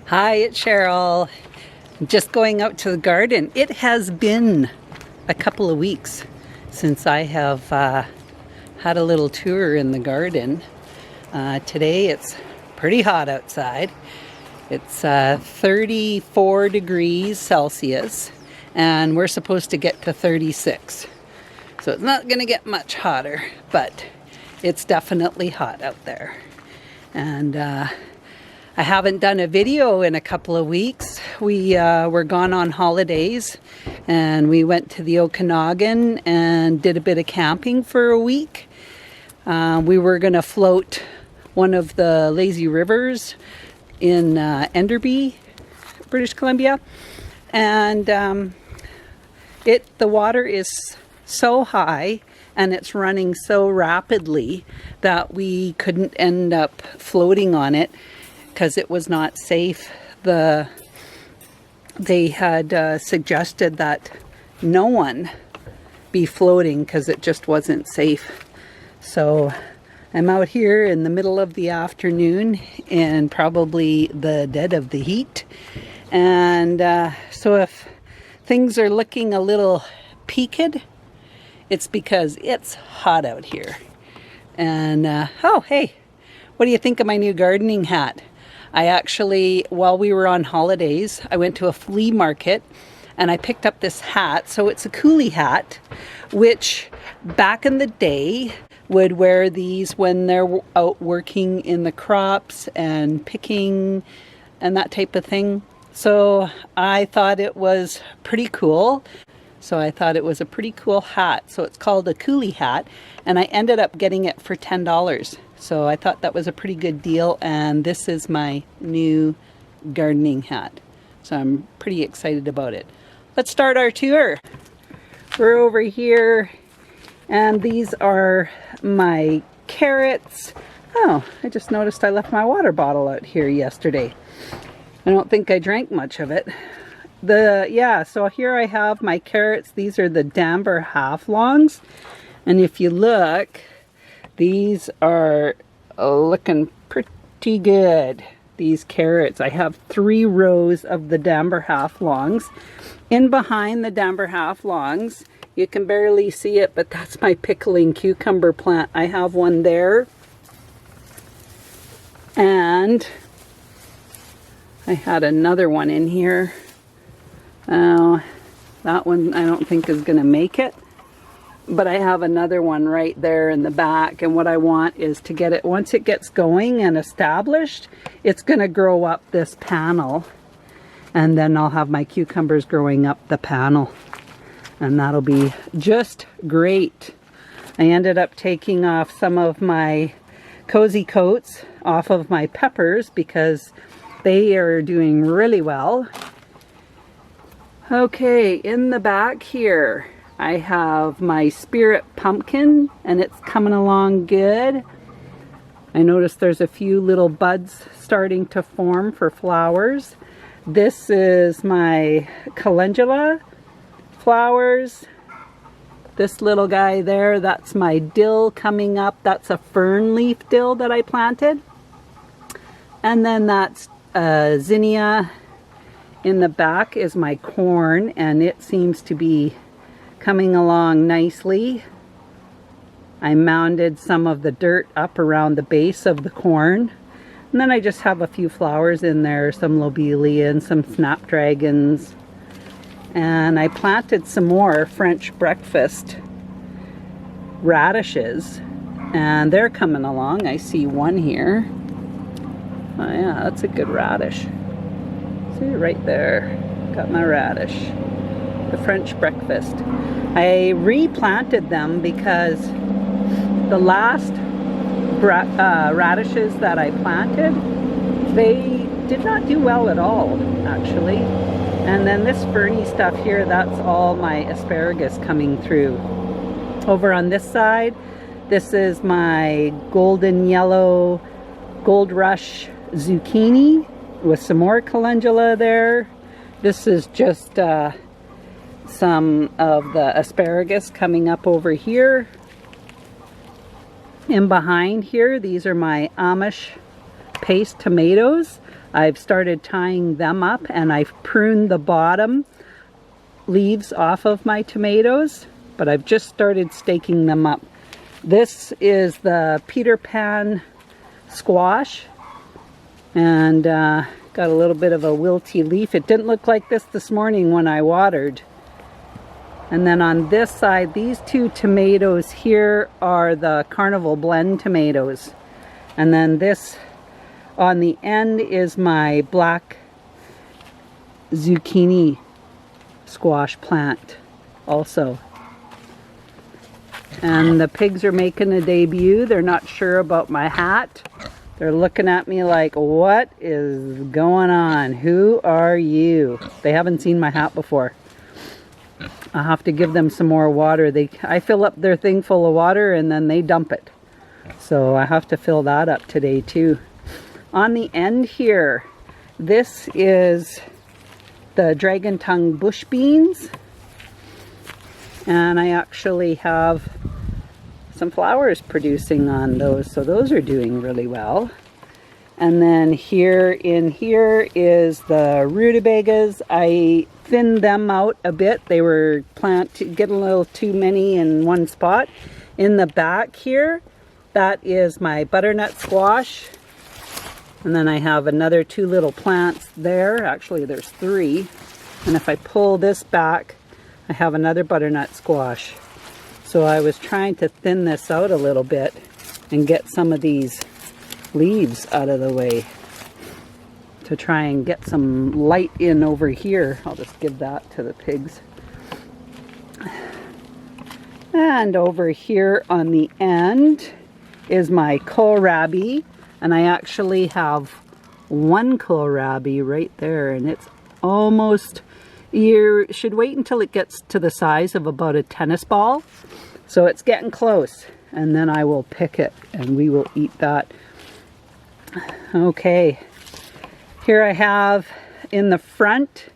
Hi, it's Cheryl. I'm just going out to the garden. It has been a couple of weeks since I have had a little tour in the garden. Today it's pretty hot outside. It's 34 degrees Celsius and we're supposed to get to 36. So it's not going to get much hotter, but it's definitely hot out there. And I haven't done a video in a couple of weeks. We were gone on holidays and we went to the Okanagan and did a bit of camping for a week. We were going to float one of the lazy rivers in Enderby, British Columbia. And the water is so high and it's running so rapidly that we couldn't end up floating on it because it was not safe. They had suggested that no one be floating because it just wasn't safe. So I'm out here in the middle of the afternoon in probably the dead of the heat. And so if things are looking a little peaked, it's because it's hot out here. And oh, hey, what do you think of my new gardening hat? I actually, while we were on holidays, I went to a flea market and I picked up this hat. So it's a coolie hat, which back in the day would wear these when they're out working in the crops and picking and that type of thing. So I thought it was pretty cool. So I thought it was a pretty cool hat. So it's called a coolie hat and I ended up getting it for $10. So I thought that was a pretty good deal, and this is my new gardening hat. So I'm pretty excited about it. Let's start our tour. We're over here, and these are my carrots. Oh, I just noticed I left my water bottle out here yesterday. I don't think I drank much of it. So here I have my carrots. These are the Danver half-longs, and if you look, these are looking pretty good. These carrots. I have 3 rows of the Danver half-longs. In behind the Danver half-longs, you can barely see it, but that's my pickling cucumber plant. I have one there. And I had another one in here. Oh, that one I don't think is going to make it. But I have another one right there in the back, and what I want is to get it, once it gets going and established, it's going to grow up this panel, and then I'll have my cucumbers growing up the panel, and that'll be just great. I ended up taking off some of my cozy coats off of my peppers because they are doing really well. Okay, in the back here I have my spirit pumpkin and it's coming along good. I noticed there's a few little buds starting to form for flowers. This is my calendula flowers. This little guy there, that's my dill coming up. That's a fern leaf dill that I planted. And then that's zinnia. In the back is my corn, and it seems to be coming along nicely. I mounded some of the dirt up around the base of the corn, and then I just have a few flowers in there, some lobelia and some snapdragons. And I planted some more French breakfast radishes, and they're coming along. I see one here. Oh yeah, that's a good radish. See right there, got my radish. The French breakfast. I replanted them because the last radishes that I planted, they did not do well at all, actually. And then this ferny stuff here, that's all my asparagus coming through. Over on this side, this is my golden yellow Gold Rush zucchini with some more calendula there. This is just some of the asparagus coming up over here. And behind here, these are my Amish paste tomatoes. I've started tying them up, and I've pruned the bottom leaves off of my tomatoes, but I've just started staking them up. This is the Peter Pan squash, and got a little bit of a wilty leaf. It didn't look like this morning when I watered. And then on this side, these two tomatoes here are the Carnival Blend tomatoes. And then this on the end is my black zucchini squash plant also. And the pigs are making a debut. They're not sure about my hat. They're looking at me like, what is going on? Who are you? They haven't seen my hat before. I'll have to give them some more water. I fill up their thing full of water and then they dump it. So I have to fill that up today too. On the end here, this is the Dragon Tongue bush beans. And I actually have some flowers producing on those. So those are doing really well. And then here is the rutabagas. I thinned them out a bit. They were getting a little too many in one spot. In the back here, that is my butternut squash. And then I have another two little plants there. Actually, there's three. And if I pull this back, I have another butternut squash. So I was trying to thin this out a little bit and get some of these leaves out of the way to try and get some light in over here. I'll just give that to the pigs. And over here on the end is my kohlrabi, and I actually have one kohlrabi right there, and it's almost, you should wait until it gets to the size of about a tennis ball. So it's getting close, and then I will pick it and we will eat that. Okay, here I have in the front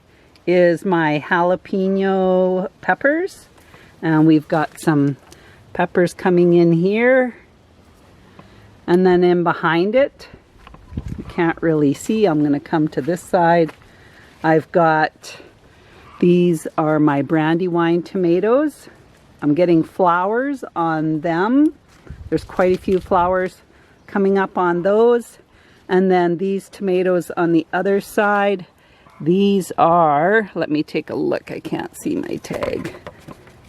is my jalapeno peppers, and we've got some peppers coming in here, and then in behind it, you can't really see, I'm going to come to this side. I've got, these are my Brandywine tomatoes. I'm getting flowers on them. There's quite a few flowers coming up on those. And then these tomatoes on the other side, these are, let me take a look, I can't see my tag.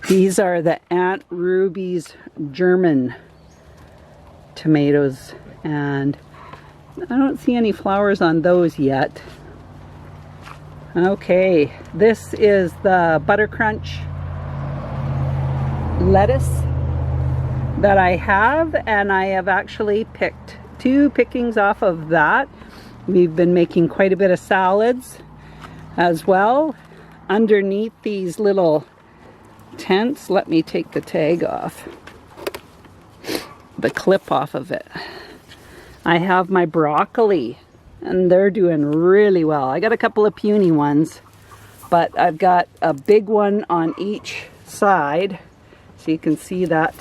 These are the Aunt Ruby's German tomatoes, and I don't see any flowers on those yet. Okay, this is the Butter Crunch lettuce that I have, and I have actually picked 2 pickings off of that. We've been making quite a bit of salads as well. Underneath these little tents, let me take the tag off, the clip off of it. I have my broccoli, and they're doing really well. I got a couple of puny ones, but I've got a big one on each side, so you can see that.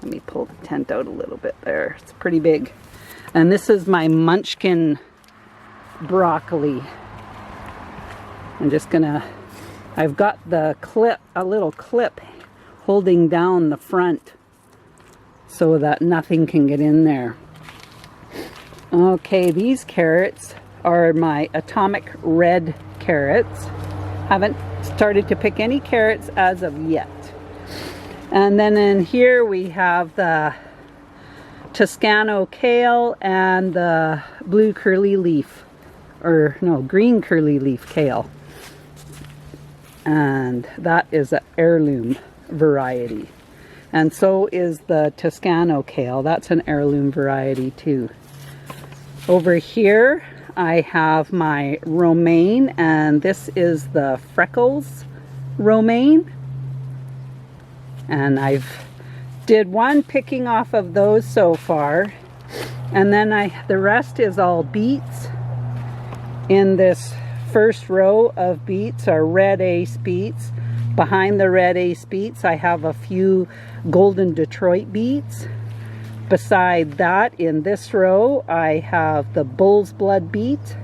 Let me pull the tent out a little bit there. It's pretty big. And this is my Munchkin broccoli. I'm just gonna, I've got the clip, a little clip holding down the front so that nothing can get in there. Okay, these carrots are my Atomic Red carrots. Haven't started to pick any carrots as of yet. And then in here we have the Toscano kale and the blue curly leaf, or no, green curly leaf kale. And that is an heirloom variety. And so is the Toscano kale. That's an heirloom variety too. Over here I have my romaine, and this is the Freckles romaine. And I've did one picking off of those so far, and then the rest is all beets. In this first row of beets are red ace beets. Behind the red ace beets I have a few golden Detroit beets. Beside that, in this row I have the bull's blood beet,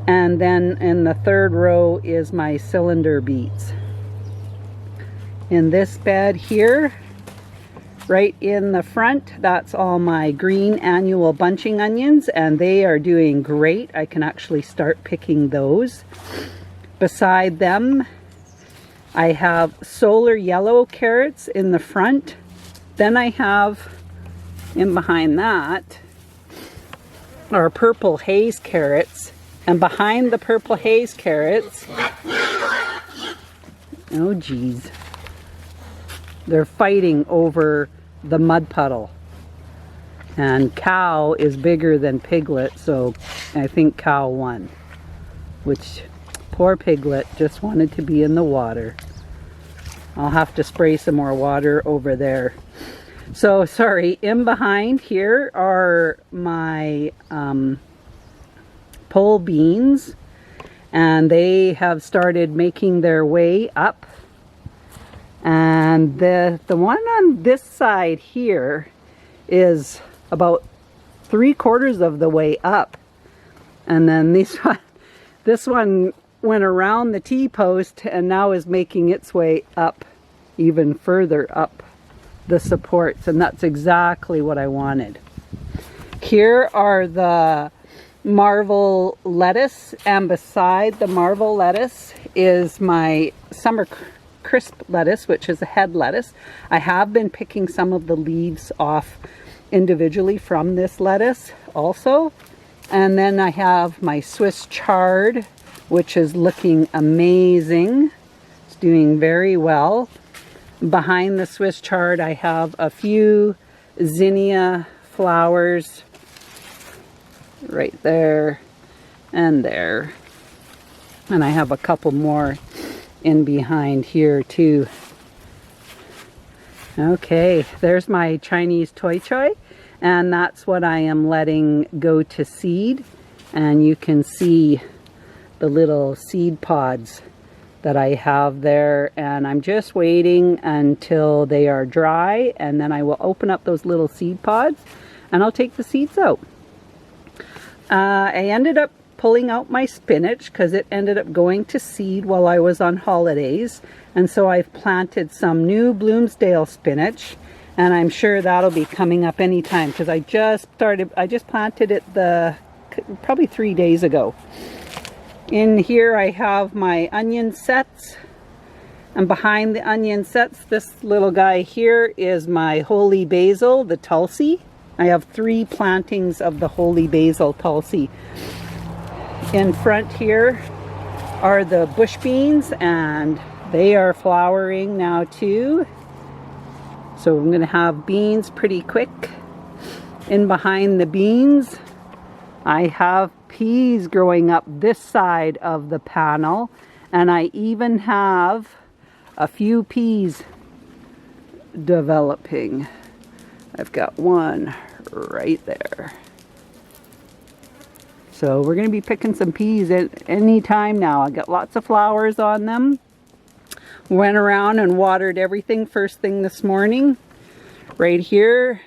And then in the third row is my cylinder beets. In this bed here, right in the front, that's all my green annual bunching onions, and they are doing great. I can actually start picking those. Beside them, I have solar yellow carrots in the front. Then I have, in behind that, are purple haze carrots. And behind the purple haze carrots, oh geez, they're fighting over the mud puddle. And Cow is bigger than Piglet, so I think Cow won. Which, poor Piglet just wanted to be in the water. I'll have to spray some more water over there. So, sorry, in behind here are my pole beans, and they have started making their way up. And the one on this side here is about 3/4 of the way up. And then this one went around the T-post and now is making its way up, even further up the supports. And that's exactly what I wanted. Here are the Marvel lettuce, and beside the Marvel lettuce is my summer crisp lettuce, which is a head lettuce. I have been picking some of the leaves off individually from this lettuce also. And then I have my Swiss chard, which is looking amazing. It's doing very well. Behind the Swiss chard, I have a few zinnia flowers right there and there. And I have a couple more in behind here too. Okay, there's my Chinese Toi Choy, and that's what I am letting go to seed. And you can see the little seed pods that I have there, and I'm just waiting until they are dry, and then I will open up those little seed pods and I'll take the seeds out. I ended up pulling out my spinach because it ended up going to seed while I was on holidays, and so I've planted some new Bloomsdale spinach, and I'm sure that'll be coming up anytime because I just planted it probably 3 days ago. In here I have my onion sets, and behind the onion sets, this little guy here is my holy basil, the Tulsi. I have 3 plantings of the holy basil Tulsi. In front here are the bush beans, and they are flowering now too. So I'm going to have beans pretty quick. In behind the beans, I have peas growing up this side of the panel, and I even have a few peas developing. I've got one right there. So we're going to be picking some peas at any time now. I got lots of flowers on them. Went around and watered everything first thing this morning. Right here,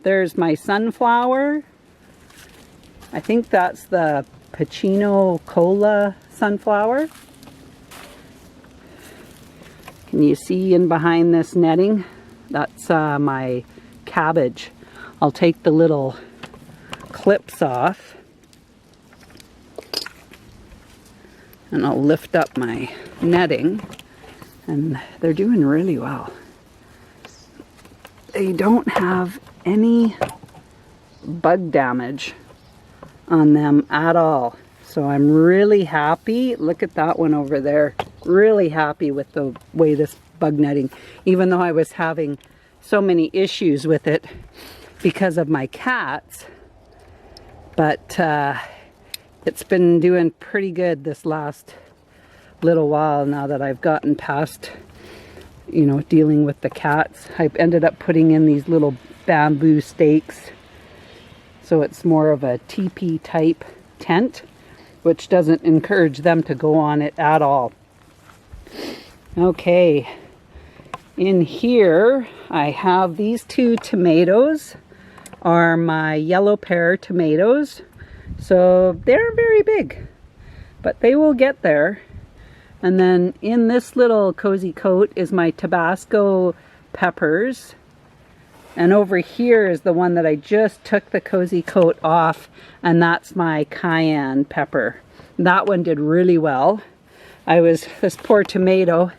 there's my sunflower. I think that's the Pacino Cola sunflower. Can you see in behind this netting? That's my cabbage. I'll take the little clips off and I'll lift up my netting, and they're doing really well. They don't have any bug damage on them at all. So I'm really happy. Look at that one over there. Really happy with the way this bug netting, even though I was having so many issues with it because of my cats. But it's been doing pretty good this last little while now that I've gotten past, you know, dealing with the cats. I ended up putting in these little bamboo stakes, so it's more of a teepee type tent, which doesn't encourage them to go on it at all. Okay, in here I have these 2 tomatoes, are my yellow pear tomatoes. So they're very big. but they will get there. And then in this little cozy coat is my Tabasco peppers. And over here is the one that I just took the cozy coat off, and that's my cayenne pepper. That one did really well. This poor tomato,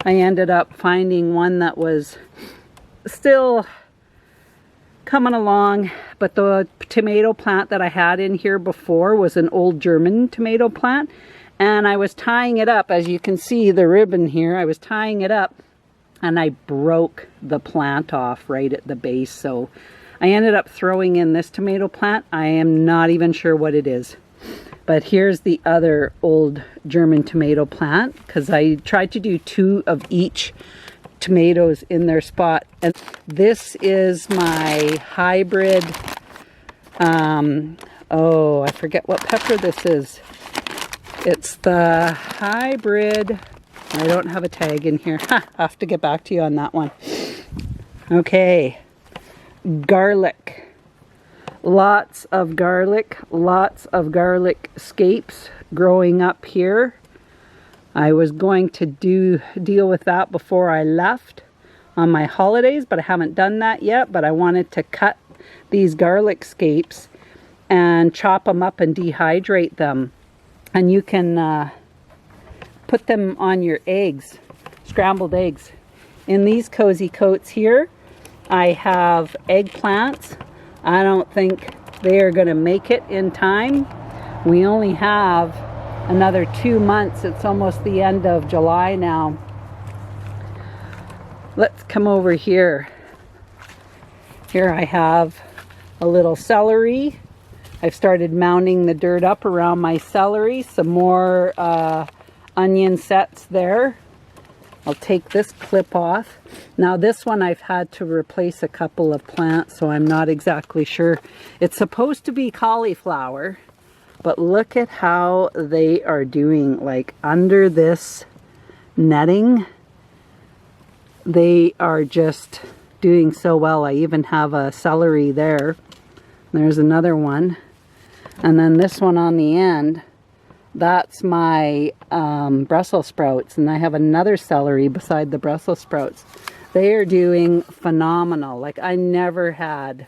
I ended up finding one that was still coming along, but the tomato plant that I had in here before was an old German tomato plant, and I was tying it up. As you can see the ribbon here, I was tying it up and I broke the plant off right at the base, so I ended up throwing in this tomato plant. I am not even sure what it is, but here's the other old German tomato plant, because I tried to do 2 of each tomatoes in their spot. And this is my hybrid, oh, I forget what pepper this is. It's the hybrid, I don't have a tag in here. I'll have to get back to you on that one. Okay, garlic. Lots of garlic scapes growing up here. I was going to deal with that before I left on my holidays, but I haven't done that yet. But I wanted to cut these garlic scapes and chop them up and dehydrate them. And you can put them on your eggs, scrambled eggs. In these cozy coats here, I have eggplants. I don't think they are going to make it in time. We only have another 2 months. It's almost the end of July now. Let's come over here. Here I have a little celery. I've started mounding the dirt up around my celery. Some more onion sets there. I'll take this clip off. Now this one I've had to replace a couple of plants, so I'm not exactly sure. It's supposed to be cauliflower, but look at how they are doing. Like under this netting, they are just doing so well. I even have a celery there. There's another one. And then this one on the end, that's my Brussels sprouts, and I have another celery beside the Brussels sprouts. They are doing phenomenal. Like I never had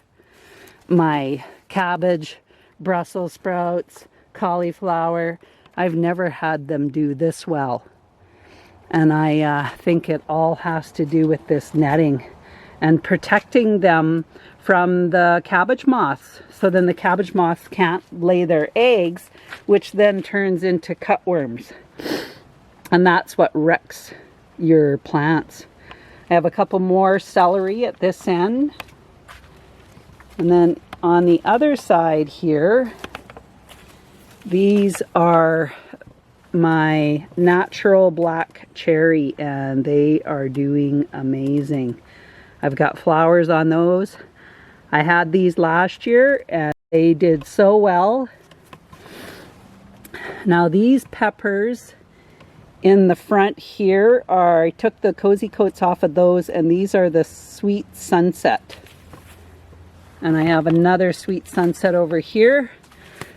my cabbage, Brussels sprouts, cauliflower. I've never had them do this well. And I think it all has to do with this netting and protecting them from the cabbage moths. So then the cabbage moths can't lay their eggs, which then turns into cutworms. And that's what wrecks your plants. I have a couple more celery at this end. And then on the other side here, these are my natural black cherry, and they are doing amazing. I've got flowers on those. I had these last year and they did so well. Now these peppers in the front here are, I took the cozy coats off of those, and these are the Sweet Sunset. And I have another Sweet Sunset over here.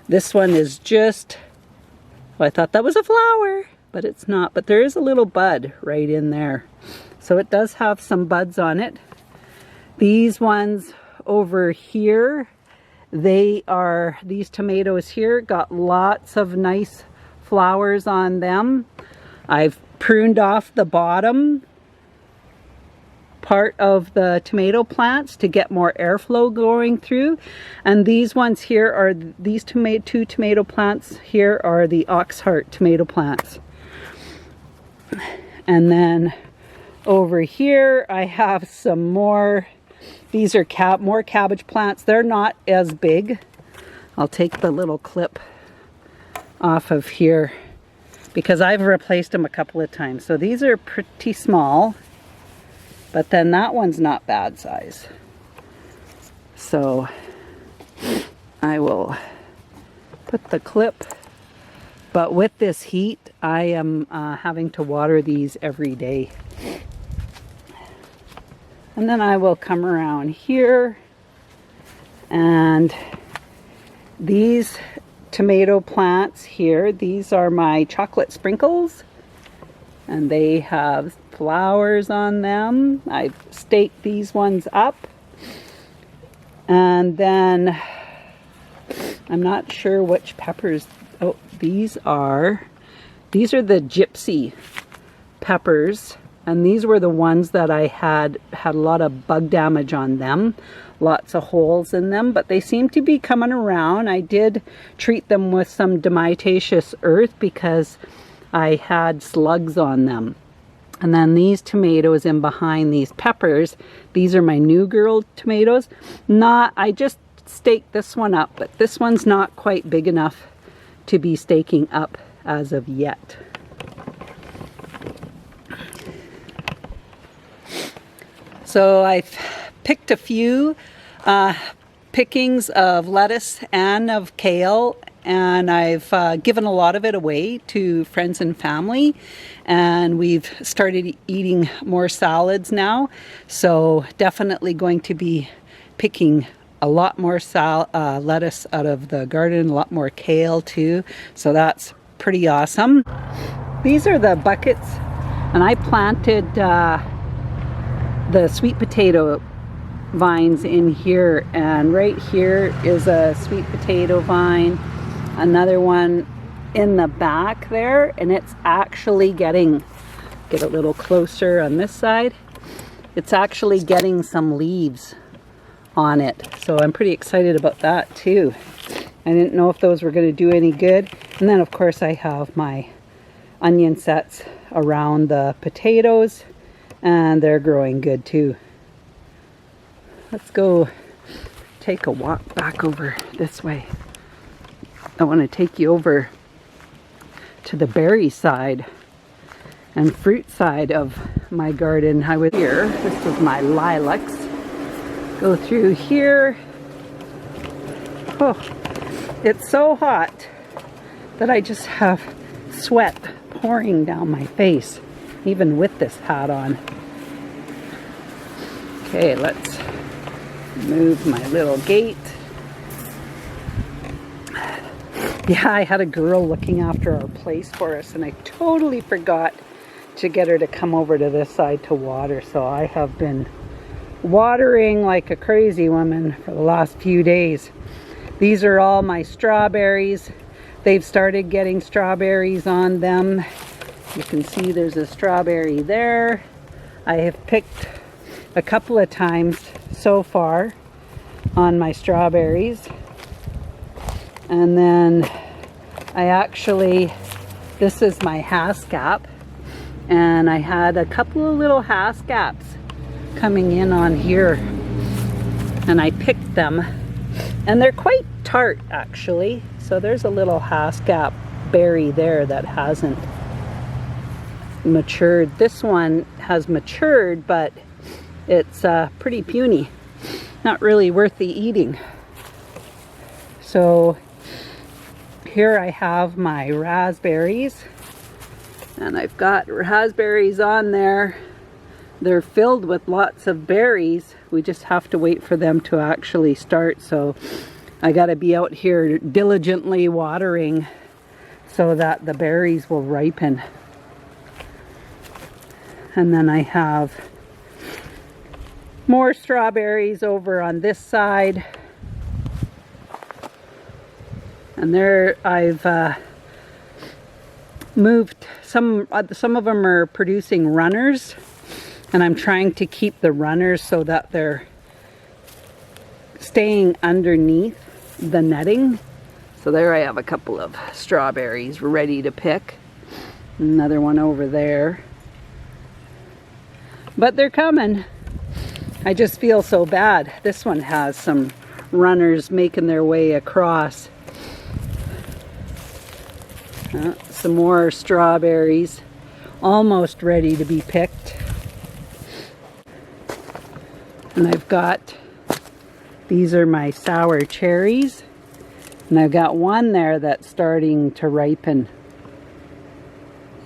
This one is just, well, I thought that was a flower, but it's not. But there is a little bud right in there. So it does have some buds on it. These ones over here, these tomatoes here got lots of nice flowers on them. I've pruned off the bottom part of the tomato plants to get more airflow going through. And these ones here are, these two tomato plants here are the Oxheart tomato plants. And then over here I have some more. These are more cabbage plants. They're not as big. I'll take the little clip off of here because I've replaced them a couple of times. So these are pretty small, but then that one's not bad size. So I will put the clip, but with this heat, I am having to water these every day. And then I will come around here, and these tomato plants here. These are my chocolate sprinkles, and they have flowers on them. I've staked these ones up, and then I'm not sure which peppers. Oh, these are the gypsy peppers, and these were the ones that I had a lot of bug damage on them, lots of holes in them, but they seem to be coming around. I did treat them with some diatomaceous earth because I had slugs on them. And then these tomatoes in behind these peppers, these are my New Girl tomatoes. I just staked this one up, but this one's not quite big enough to be staking up as of yet. So I've picked a few pickings of lettuce and of kale, and I've given a lot of it away to friends and family, and we've started eating more salads now. So definitely going to be picking a lot more lettuce out of the garden, a lot more kale too. So that's pretty awesome. These are the buckets, and I planted the sweet potato vines in here, and right here is a sweet potato vine, another one in the back there, and it's actually get a little closer on this side, it's actually getting some leaves on it, so I'm pretty excited about that too. I didn't know if those were going to do any good. And then of course I have my onion sets around the potatoes, and they're growing good too. Let's go take a walk back over this way. I want to take you over to the berry side and fruit side of my garden. I was here, this was my lilacs. Go through here. Oh, it's so hot that I just have sweat pouring down my face, even with this hat on. Okay, let's move my little gate. Yeah, I had a girl looking after our place for us, and I totally forgot to get her to come over to this side to water, so I have been watering like a crazy woman for the last few days. These are all my strawberries. They've started getting strawberries on them. You can see there's a strawberry there. I have picked a couple of times so far on my strawberries. And then this is my haskap, and I had a couple of little haskaps coming in on here, and I picked them, and they're quite tart actually. So there's a little haskap berry there that hasn't matured. This one has matured, but it's pretty puny, not really worth the eating. So here I have my raspberries, and I've got raspberries on there. They're filled with lots of berries. We just have to wait for them to actually start. So I got to be out here diligently watering so that the berries will ripen. And then I have more strawberries over on this side. And there I've moved some of them are producing runners, and I'm trying to keep the runners so that they're staying underneath the netting. So there I have a couple of strawberries ready to pick. Another one over there. But they're coming. I just feel so bad. This one has some runners making their way across. Some more strawberries, almost ready to be picked. And I've got, these are my sour cherries, and I've got one there that's starting to ripen.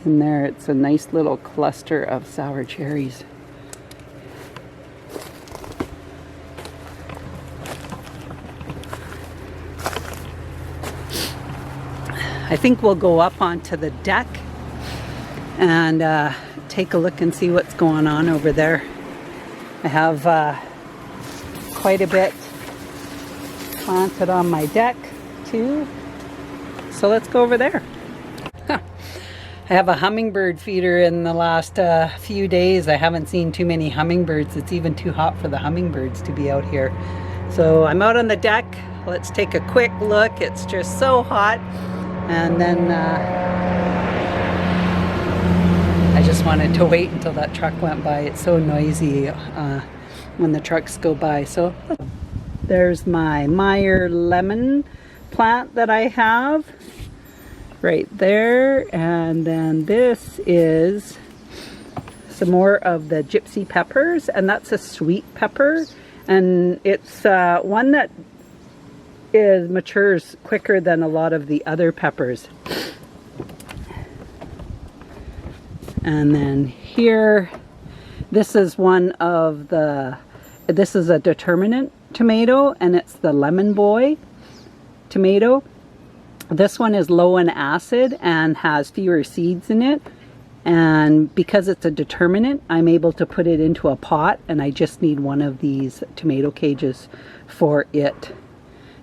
And there, it's a nice little cluster of sour cherries. I think we'll go up onto the deck and take a look and see what's going on over there. I have quite a bit planted on my deck too. So let's go over there. I have a hummingbird feeder in the last few days. I haven't seen too many hummingbirds. It's even too hot for the hummingbirds to be out here. So I'm out on the deck. Let's take a quick look. It's just so hot. And then I just wanted to wait until that truck went by. It's so noisy when the trucks go by. So there's my Meyer lemon plant that I have right there, and then this is some more of the gypsy peppers, and that's a sweet pepper, and it's one that matures quicker than a lot of the other peppers. And then here, this is one of the, this is a determinant tomato, and it's the Lemon Boy tomato. This one is low in acid and has fewer seeds in it, and because it's a determinant, I'm able to put it into a pot, and I just need one of these tomato cages for it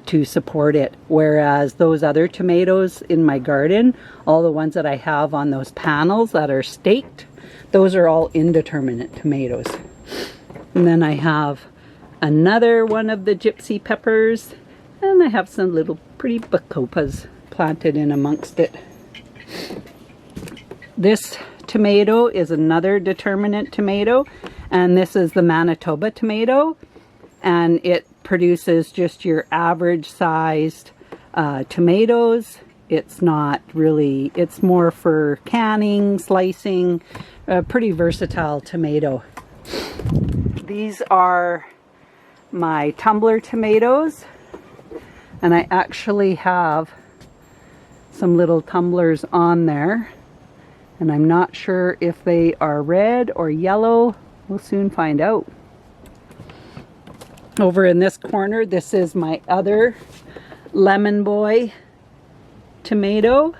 to support it. Whereas those other tomatoes in my garden, all the ones that I have on those panels that are staked, those are all indeterminate tomatoes. And then I have another one of the gypsy peppers, and I have some little pretty bacopas planted in amongst it. This tomato is another determinant tomato, and this is the Manitoba tomato, and it produces just your average sized tomatoes. It's not really, it's more for canning, slicing, a pretty versatile tomato. These are my tumbler tomatoes, and I actually have some little tumblers on there, and I'm not sure if they are red or yellow. We'll soon find out. Over in this corner, this is my other Lemon Boy tomato,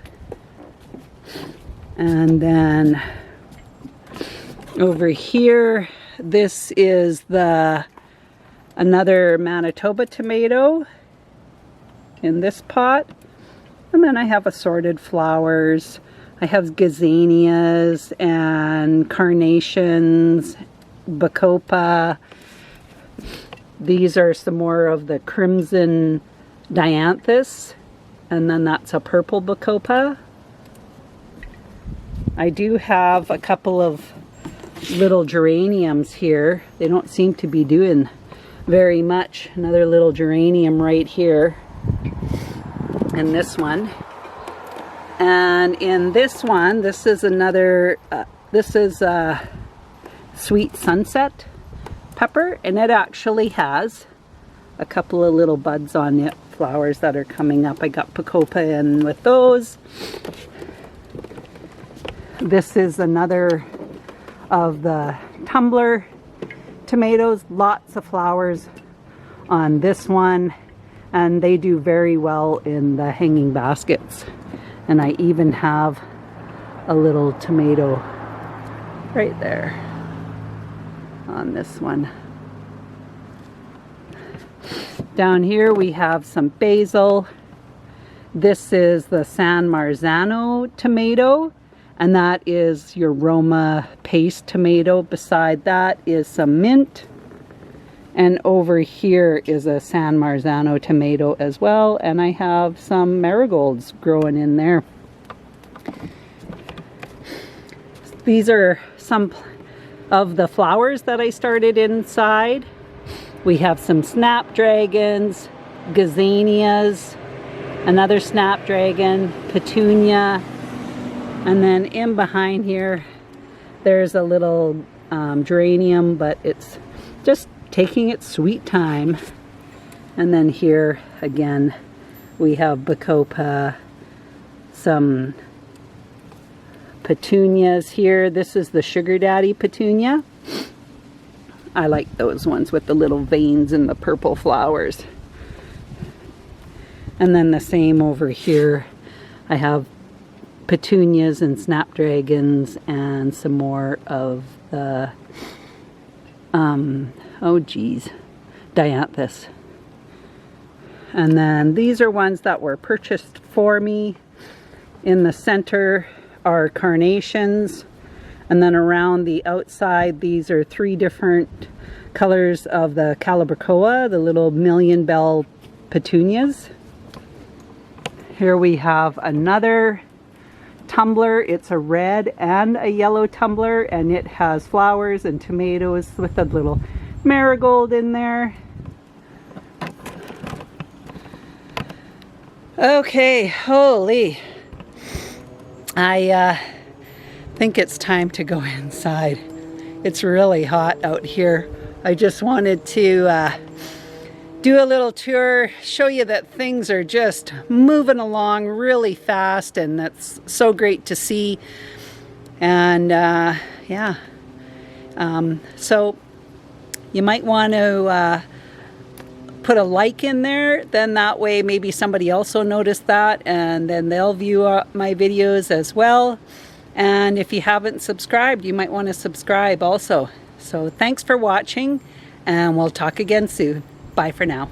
and then over here, this is another Manitoba tomato in this pot. And then I have assorted flowers. I have gazanias and carnations, bacopa. These are some more of the crimson dianthus, and then that's a purple bacopa. I do have a couple of little geraniums here. They don't seem to be doing very much. Another little geranium right here. And this one, and in this one, this is another this is a sweet sunset pepper, and it actually has a couple of little buds on it, flowers that are coming up. I got bacopa in with those. This is another of the tumbler tomatoes, lots of flowers on this one. And they do very well in the hanging baskets. And I even have a little tomato right there on this one. Down here we have some basil. This is the San Marzano tomato, and that is your Roma paste tomato. Beside that is some mint. And over here is a San Marzano tomato as well, and I have some marigolds growing in there. These are some of the flowers that I started inside. We have some snapdragons, gazanias, another snapdragon, petunia, and then in behind here there's a little geranium, but it's just taking its sweet time. And then here again we have bacopa, some petunias here. This is the Sugar Daddy petunia. I like those ones with the little veins and the purple flowers. And then the same over here. I have petunias and snapdragons and some more of the, oh geez, dianthus. And then these are ones that were purchased for me. In the center are carnations. And then around the outside, these are 3 different colors of the Calibrachoa, the little million bell petunias. Here we have another tumbler. It's a red and a yellow tumbler, and it has flowers and tomatoes with a little marigold in there. Okay, holy. I think it's time to go inside. It's really hot out here. I just wanted to do a little tour, show you that things are just moving along really fast, and that's so great to see. And yeah, so you might want to put a like in there, then that way maybe somebody else will notice that, and then they'll view my videos as well. And if you haven't subscribed, you might want to subscribe also. So thanks for watching, and we'll talk again soon. Bye for now.